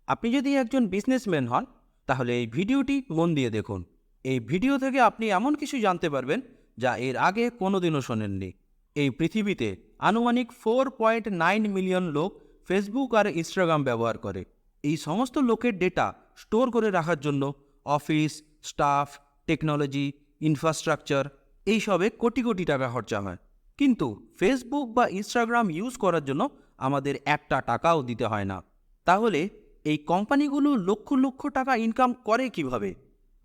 আপনি যদি একজন বিজনেসম্যান হন তাহলে এই ভিডিওটি মন দিয়ে দেখুন। এই ভিডিও থেকে আপনি এমন কিছু জানতে পারবেন যা এর আগে কোনোদিনও শোনেননি। এই পৃথিবীতে আনুমানিক 4.9 মিলিয়ন লোক ফেসবুক আর ইনস্টাগ্রাম ব্যবহার করে। এই সমস্ত লোকের ডেটা স্টোর করে রাখার জন্য অফিস, স্টাফ, টেকনোলজি, ইনফ্রাস্ট্রাকচার এইসবে কোটি কোটি টাকা খরচা হয়। কিন্তু ফেসবুক বা ইনস্টাগ্রাম ইউজ করার জন্য আমাদের একটা টাকাও দিতে হয় না। তাহলে এই কোম্পানিগুলো লক্ষ লক্ষ টাকা ইনকাম করে কিভাবে?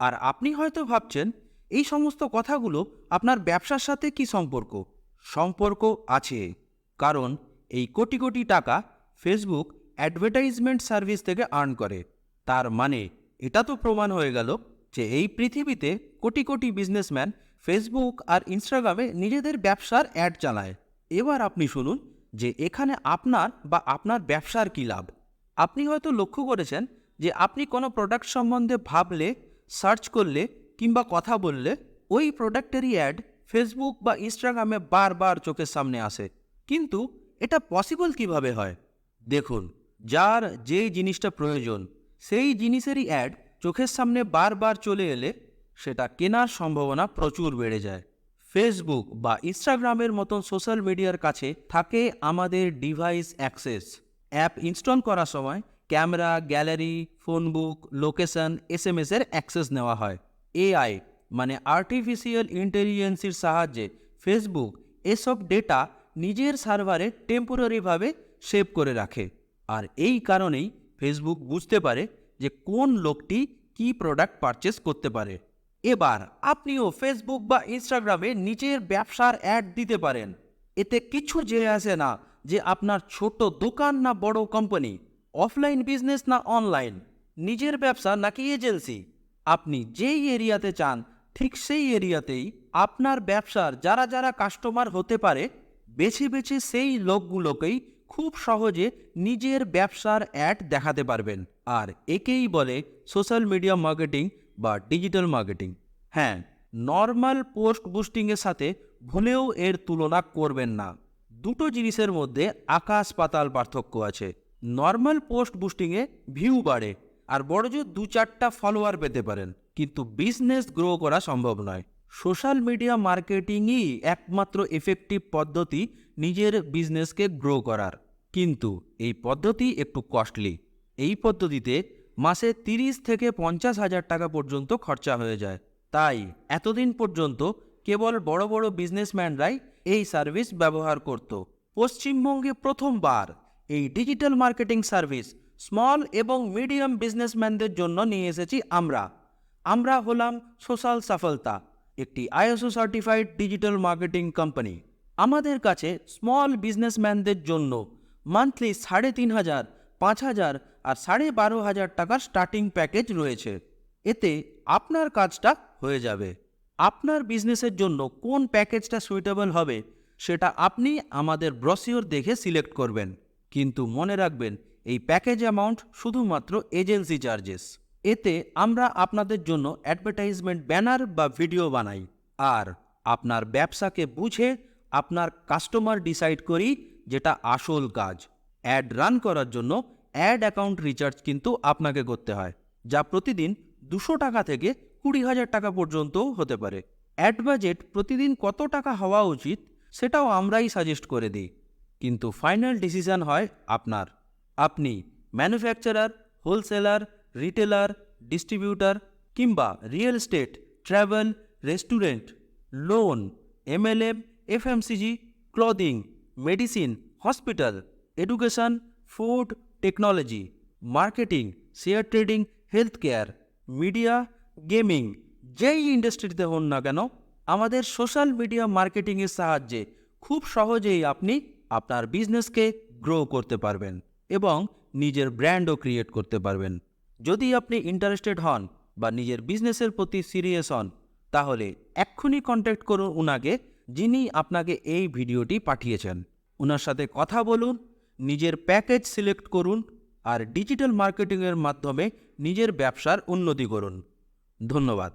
আর আপনি হয়তো ভাবছেন এই সমস্ত কথাগুলো আপনার ব্যবসার সাথে কি সম্পর্ক? সম্পর্ক আছে, কারণ এই কোটি কোটি টাকা ফেসবুক অ্যাডভার্টাইজমেন্ট সার্ভিস থেকে আর্ন করে। তার মানে এটা তো প্রমাণ হয়ে গেল যে এই পৃথিবীতে কোটি কোটি বিজনেসম্যান ফেসবুক আর ইনস্টাগ্রামে নিজেদের ব্যবসার অ্যাড চালায়। এবার আপনি শুনুন যে এখানে আপনার বা আপনার ব্যবসার কী লাভ। আপনি হয়তো লক্ষ্য করেছেন যে আপনি কোনো প্রোডাক্ট সম্বন্ধে ভাবলে, সার্চ করলে কিংবা কথা বললে ওই প্রোডাক্টেরই অ্যাড ফেসবুক বা ইনস্টাগ্রামে বারবার চোখের সামনে আসে। কিন্তু এটা পসিবল কিভাবে হয়? দেখুন, যার যে জিনিসটা প্রয়োজন সেই জিনিসেরই অ্যাড চোখের সামনে বারবার চলে এলে সেটা কেনার সম্ভাবনা প্রচুর বেড়ে যায়। ফেসবুক বা ইনস্টাগ্রামের মতন সোশ্যাল মিডিয়ার কাছে থাকে আমাদের ডিভাইস অ্যাক্সেস। অ্যাপ ইনস্টল করার সময় camera, gallery, phone book, location, এসএমএসের অ্যাক্সেস নেওয়া হয়। এআই মানে আর্টিফিশিয়াল ইন্টেলিজেন্সের সাহায্যে ফেসবুক এসব ডেটা নিজের সার্ভারে টেম্পোরারিভাবে সেভ করে রাখে। আর এই কারণেই ফেসবুক বুঝতে পারে যে কোন লোকটি কী প্রোডাক্ট পারচেস করতে পারে। এবার আপনিও ফেসবুক বা ইনস্টাগ্রামে নিজের ব্যবসার অ্যাড দিতে পারেন। এতে কিছু যায় আসে না যে আপনার ছোট দোকান না বড় কোম্পানি, অফলাইন বিজনেস না অনলাইন, নিজের ব্যবসা নাকি এজেন্সি। আপনি যেই এরিয়াতে চান ঠিক সেই এরিয়াতেই আপনার ব্যবসার যারা যারা কাস্টমার হতে পারে বেছে বেছে সেই লোকগুলোকেই খুব সহজে নিজের ব্যবসার অ্যাড দেখাতে পারবেন। আর একেই বলে সোশ্যাল মিডিয়া মার্কেটিং বা ডিজিটাল মার্কেটিং। হ্যাঁ, নর্মাল পোস্ট বুস্টিংয়ের সাথে ভুলেও এর তুলনা করবেন না। দুটো জিনিসের মধ্যে আকাশ পাতাল পার্থক্য আছে। নর্মাল পোস্ট বুস্টিংয়ে ভিউ বাড়ে আর বড় জোর 2-4টা ফলোয়ার পেতে পারেন, কিন্তু বিজনেস গ্রো করা সম্ভব নয়। সোশ্যাল মিডিয়া মার্কেটিংই একমাত্র এফেক্টিভ পদ্ধতি নিজের বিজনেসকে গ্রো করার। কিন্তু এই পদ্ধতি একটু কস্টলি। এই পদ্ধতিতে মাসে 30 থেকে 50,000 টাকা পর্যন্ত খরচা হয়ে যায়। তাই এতদিন পর্যন্ত কেবল বড় বড় বিজনেসম্যানরাই এই সার্ভিস ব্যবহার করত। পশ্চিমবঙ্গে প্রথমবার এই ডিজিটাল মার্কেটিং সার্ভিস স্মল এবং মিডিয়াম বিজনেসম্যানদের জন্য নিয়ে এসেছি আমরা হলাম সোশ্যাল সফলতা, একটি ISO certified digital marketing company. আমাদের কাছে স্মল বিজনেসম্যানদের জন্য মান্থলি 3,500, 5,000 আর 12,500 টাকার স্টার্টিং প্যাকেজ রয়েছে। এতে আপনার কাজটা হয়ে যাবে। আপনার বিজনেসের জন্য কোন প্যাকেজটা সুইটেবল হবে সেটা আপনি আমাদের ব্রোশিওর দেখে সিলেক্ট করবেন। কিন্তু মনে রাখবেন, এই প্যাকেজ অ্যামাউন্ট শুধুমাত্র এজেন্সি চার্জেস। এতে আমরা আপনাদের জন্য অ্যাডভার্টাইজমেন্ট ব্যানার বা ভিডিও বানাই, আর আপনার ব্যবসাকে বুঝে আপনার কাস্টমার ডিসাইড করি, যেটা আসল কাজ। অ্যাড রান করার জন্য অ্যাড অ্যাকাউন্ট রিচার্জ কিন্তু আপনাকে করতে হয়, যা প্রতিদিন 200 টাকা থেকে 20,000 টাকা পর্যন্তও হতে পারে। অ্যাড বাজেট প্রতিদিন কত টাকা হওয়া উচিত সেটাও আমরাই সাজেস্ট করে দিই, কিন্তু ফাইনাল ডিসিশন হয় আপনার। আপনি ম্যানুফ্যাকচারার, হোলসেলার, রিটেলার, ডিস্ট্রিবিউটার কিংবা real estate, travel, restaurant, loan, MLM, FMCG, clothing, medicine, hospital, education, food, technology, marketing, share trading, health care, media, gaming, যেই ইন্ডাস্ট্রিতে হন না কেন, আমাদের সোশ্যাল মিডিয়া মার্কেটিংয়ের সাহায্যে খুব সহজেই আপনি আপনার বিজনেসকে গ্রো করতে পারবেন এবং নিজের ব্র্যান্ডও ক্রিয়েট করতে পারবেন। যদি আপনি ইন্টারেস্টেড হন বা নিজের বিজনেসের প্রতি সিরিয়াস হন, তাহলে এক্ষুনি কন্ট্যাক্ট করুন উনাকে, যিনি আপনাকে এই ভিডিওটি পাঠিয়েছেন। ওনার সাথে কথা বলুন, নিজের প্যাকেজ সিলেক্ট করুন আর ডিজিটাল মার্কেটিংয়ের মাধ্যমে নিজের ব্যবসার উন্নতি করুন। ধন্যবাদ।